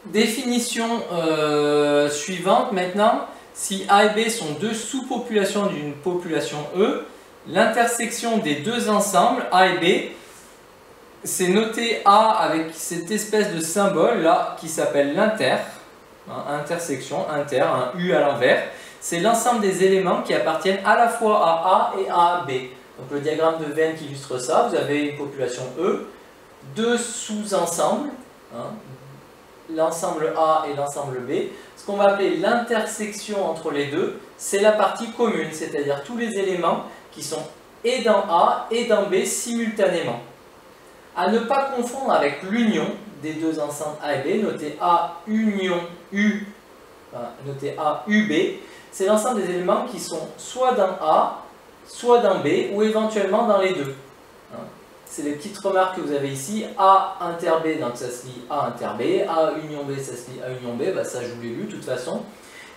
Définition suivante maintenant. Si A et B sont deux sous-populations d'une population E, l'intersection des deux ensembles, A et B, c'est noté A avec cette espèce de symbole là qui s'appelle l'inter, intersection, inter, un U à l'envers. C'est l'ensemble des éléments qui appartiennent à la fois à A et à B. Donc le diagramme de Venn qui illustre ça, vous avez une population E, deux sous-ensembles, l'ensemble A et l'ensemble B. Ce qu'on va appeler l'intersection entre les deux, c'est la partie commune, c'est-à-dire tous les éléments qui sont et dans A et dans B simultanément. À ne pas confondre avec l'union des deux ensembles A et B, notez A union U, notez A UB, c'est l'ensemble des éléments qui sont soit dans A, soit dans B, ou éventuellement dans les deux. C'est les petites remarques que vous avez ici. A inter B, donc ça se lit A inter B. A union B, ça se lit A union B. Bah, ça, je vous l'ai lu de toute façon.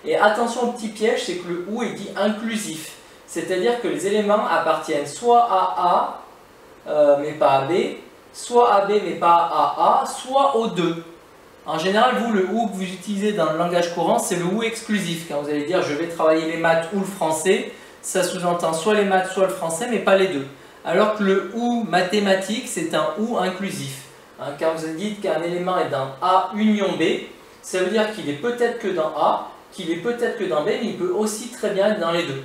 Et attention au petit piège, c'est que le OU est dit inclusif. C'est-à-dire que les éléments appartiennent soit à A, mais pas à B, soit à B, mais pas à A, soit aux deux. En général, vous, le OU que vous utilisez dans le langage courant, c'est le OU exclusif. Quand vous allez dire « je vais travailler les maths ou le français », ça sous-entend soit les maths, soit le français, mais pas les deux. Alors que le OU mathématique, c'est un OU inclusif. Quand vous dites qu'un élément est dans A union B, ça veut dire qu'il est peut-être que dans A, qu'il est peut-être que dans B, mais il peut aussi très bien être dans les deux.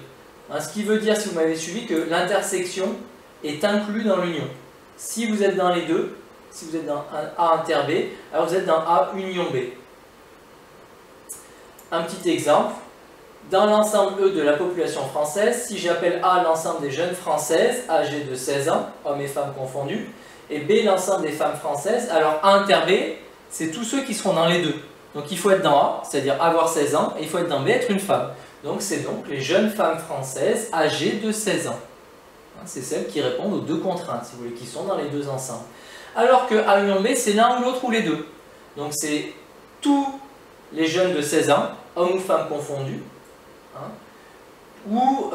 Ce qui veut dire, si vous m'avez suivi, que l'intersection est inclue dans l'union. Si vous êtes dans les deux, si vous êtes dans A inter B, alors vous êtes dans A union B. Un petit exemple. Dans l'ensemble E de la population française, si j'appelle A l'ensemble des jeunes françaises âgées de 16 ans, hommes et femmes confondus, et B l'ensemble des femmes françaises, alors A inter B, c'est tous ceux qui seront dans les deux. Donc il faut être dans A, c'est-à-dire avoir 16 ans, et il faut être dans B, être une femme. Donc c'est donc les jeunes femmes françaises âgées de 16 ans. C'est celles qui répondent aux deux contraintes, si vous voulez, qui sont dans les deux ensembles. Alors que A union B, c'est l'un ou l'autre ou les deux. Donc c'est tous les jeunes de 16 ans, hommes ou femmes confondus, ou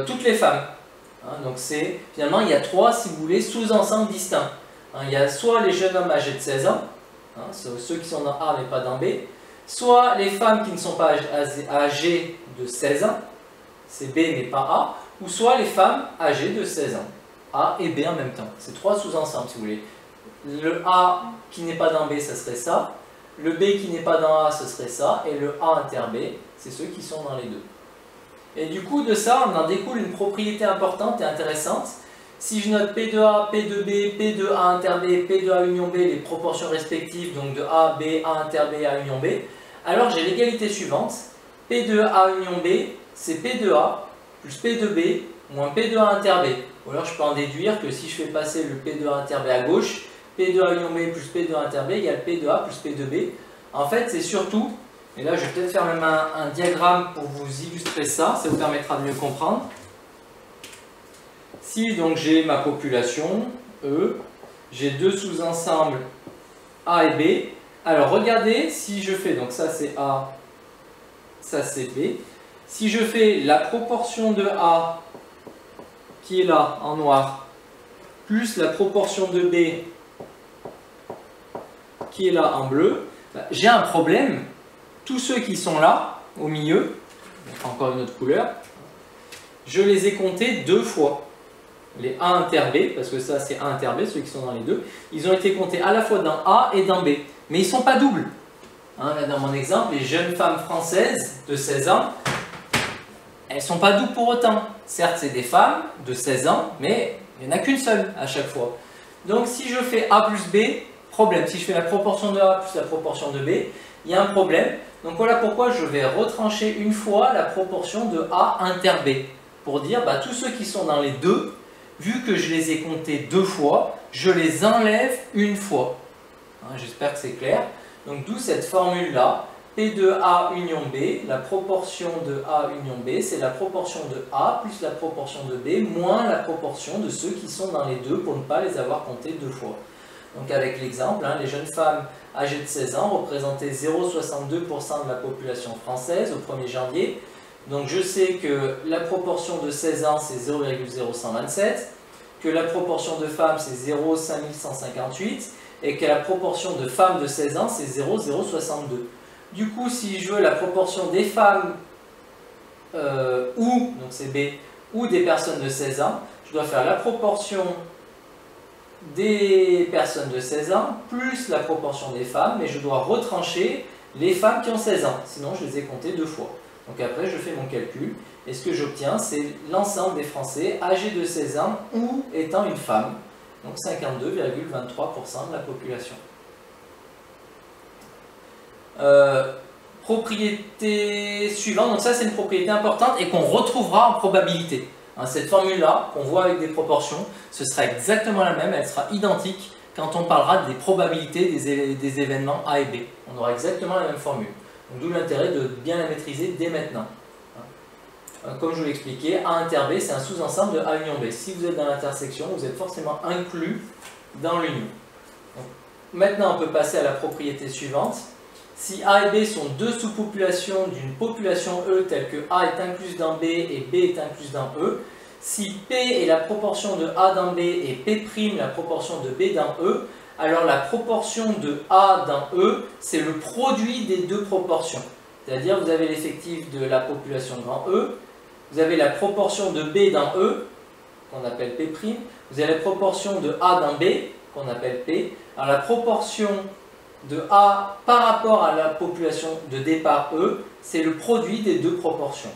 toutes les femmes. Donc c'est finalement il y a trois, si vous voulez, sous-ensembles distincts. Il y a soit les jeunes hommes âgés de 16 ans, ceux qui sont dans A mais pas dans B, soit les femmes qui ne sont pas âgées de 16 ans, c'est B mais pas A, ou soit les femmes âgées de 16 ans, A et B en même temps. C'est trois sous-ensembles si vous voulez. Le A qui n'est pas dans B, ce serait ça. Le B qui n'est pas dans A, ce serait ça. Et le A inter B, c'est ceux qui sont dans les deux. Et du coup, de ça, on en découle une propriété importante et intéressante. Si je note P de A, P de B, P de A inter B, P de A union B, les proportions respectives, donc de A, B, A inter B, A union B, alors j'ai l'égalité suivante. P de A union B, c'est P de A plus P de B moins P de A inter B. Ou alors je peux en déduire que si je fais passer le P de A inter B à gauche, P de A union B plus P de A inter B égale P de A plus P de B. En fait, c'est surtout, et là je vais peut-être faire même un diagramme pour vous illustrer ça, ça vous permettra de mieux comprendre. Si donc j'ai ma population, E, j'ai deux sous-ensembles A et B, alors regardez, si je fais, donc ça c'est A, ça c'est B, si je fais la proportion de A qui est là en noir, plus la proportion de B qui est là en bleu, j'ai un problème. Tous ceux qui sont là, au milieu, encore une autre couleur, je les ai comptés deux fois. Les A inter B, parce que ça c'est A inter B, ceux qui sont dans les deux, ils ont été comptés à la fois dans A et dans B. Mais ils ne sont pas doubles. Là, dans mon exemple, les jeunes femmes françaises de 16 ans, elles ne sont pas doubles pour autant. Certes, c'est des femmes de 16 ans, mais il n'y en a qu'une seule à chaque fois. Donc si je fais A plus B, problème. Si je fais la proportion de A plus la proportion de B, il y a un problème. Donc voilà pourquoi je vais retrancher une fois la proportion de A inter B. Pour dire, tous ceux qui sont dans les deux, vu que je les ai comptés deux fois, je les enlève une fois. J'espère que c'est clair. Donc d'où cette formule-là. P de A union B, la proportion de A union B, c'est la proportion de A plus la proportion de B moins la proportion de ceux qui sont dans les deux pour ne pas les avoir comptés deux fois. Donc avec l'exemple, les jeunes femmes âgées de 16 ans représentaient 0,62% de la population française au 1er janvier. Donc je sais que la proportion de 16 ans c'est 0,0127, que la proportion de femmes c'est 0,5158 et que la proportion de femmes de 16 ans, c'est 0,062. Du coup, si je veux la proportion des femmes donc c'est B, ou des personnes de 16 ans, je dois faire la proportion des personnes de 16 ans plus la proportion des femmes, mais je dois retrancher les femmes qui ont 16 ans, sinon je les ai comptées 2 fois. Donc après je fais mon calcul, et ce que j'obtiens c'est l'ensemble des Français âgés de 16 ans ou étant une femme, donc 52,23% de la population. Propriété suivante, donc ça c'est une propriété importante et qu'on retrouvera en probabilité. Cette formule-là, qu'on voit avec des proportions, ce sera exactement la même, elle sera identique quand on parlera des probabilités des événements A et B. On aura exactement la même formule. D'où l'intérêt de bien la maîtriser dès maintenant. Comme je vous l'ai expliqué, A inter B, c'est un sous-ensemble de A union B. Si vous êtes dans l'intersection, vous êtes forcément inclus dans l'union. Maintenant, on peut passer à la propriété suivante. Si A et B sont deux sous-populations d'une population E telle que A est incluse dans B et B est incluse dans E, si P est la proportion de A dans B et P' la proportion de B dans E, alors la proportion de A dans E, c'est le produit des deux proportions. C'est-à-dire vous avez l'effectif de la population grand E, vous avez la proportion de B dans E, qu'on appelle P', vous avez la proportion de A dans B, qu'on appelle P. Alors la proportion de A par rapport à la population de départ E, c'est le produit des deux proportions.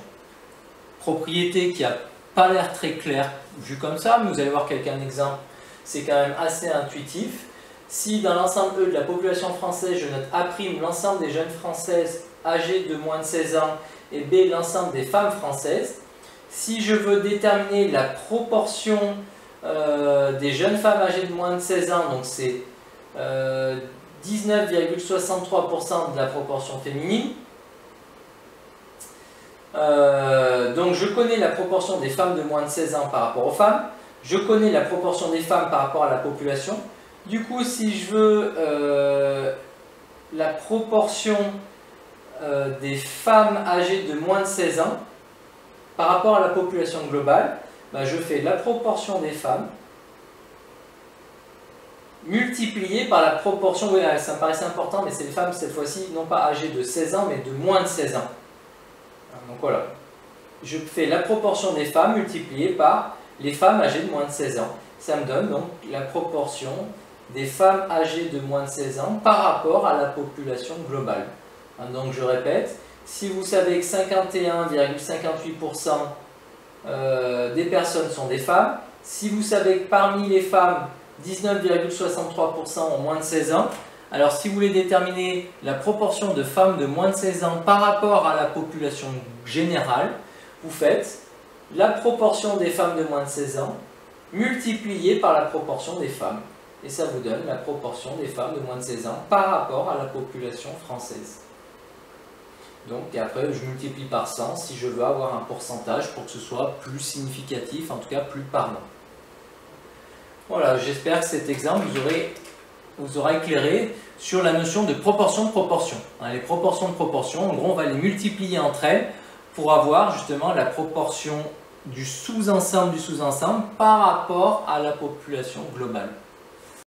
Propriété qui n'a pas l'air très claire vue comme ça, mais vous allez voir qu'un exemple, c'est quand même assez intuitif. Si dans l'ensemble E de la population française, je note A', l'ensemble des jeunes françaises âgées de moins de 16 ans, et B, l'ensemble des femmes françaises, si je veux déterminer la proportion des jeunes femmes âgées de moins de 16 ans, donc c'est 19,63% de la proportion féminine. Donc je connais la proportion des femmes de moins de 16 ans par rapport aux femmes. Je connais la proportion des femmes par rapport à la population. Du coup, si je veux la proportion des femmes âgées de moins de 16 ans par rapport à la population globale, je fais la proportion des femmes multiplié par la proportion, oui, ça me paraissait important, mais c'est les femmes cette fois-ci, non pas âgées de 16 ans, mais de moins de 16 ans. Donc voilà, je fais la proportion des femmes multipliée par les femmes âgées de moins de 16 ans. Ça me donne donc la proportion des femmes âgées de moins de 16 ans par rapport à la population globale. Donc je répète, si vous savez que 51,58% des personnes sont des femmes, si vous savez que parmi les femmes, 19,63% ont moins de 16 ans. Alors si vous voulez déterminer la proportion de femmes de moins de 16 ans par rapport à la population générale, vous faites la proportion des femmes de moins de 16 ans multipliée par la proportion des femmes. Et ça vous donne la proportion des femmes de moins de 16 ans par rapport à la population française. Donc et après je multiplie par 100 si je veux avoir un pourcentage pour que ce soit plus significatif, en tout cas plus parlant. Voilà, j'espère que cet exemple vous aura éclairé sur la notion de proportion de proportion. Les proportions de proportion, en gros, on va les multiplier entre elles pour avoir justement la proportion du sous-ensemble par rapport à la population globale.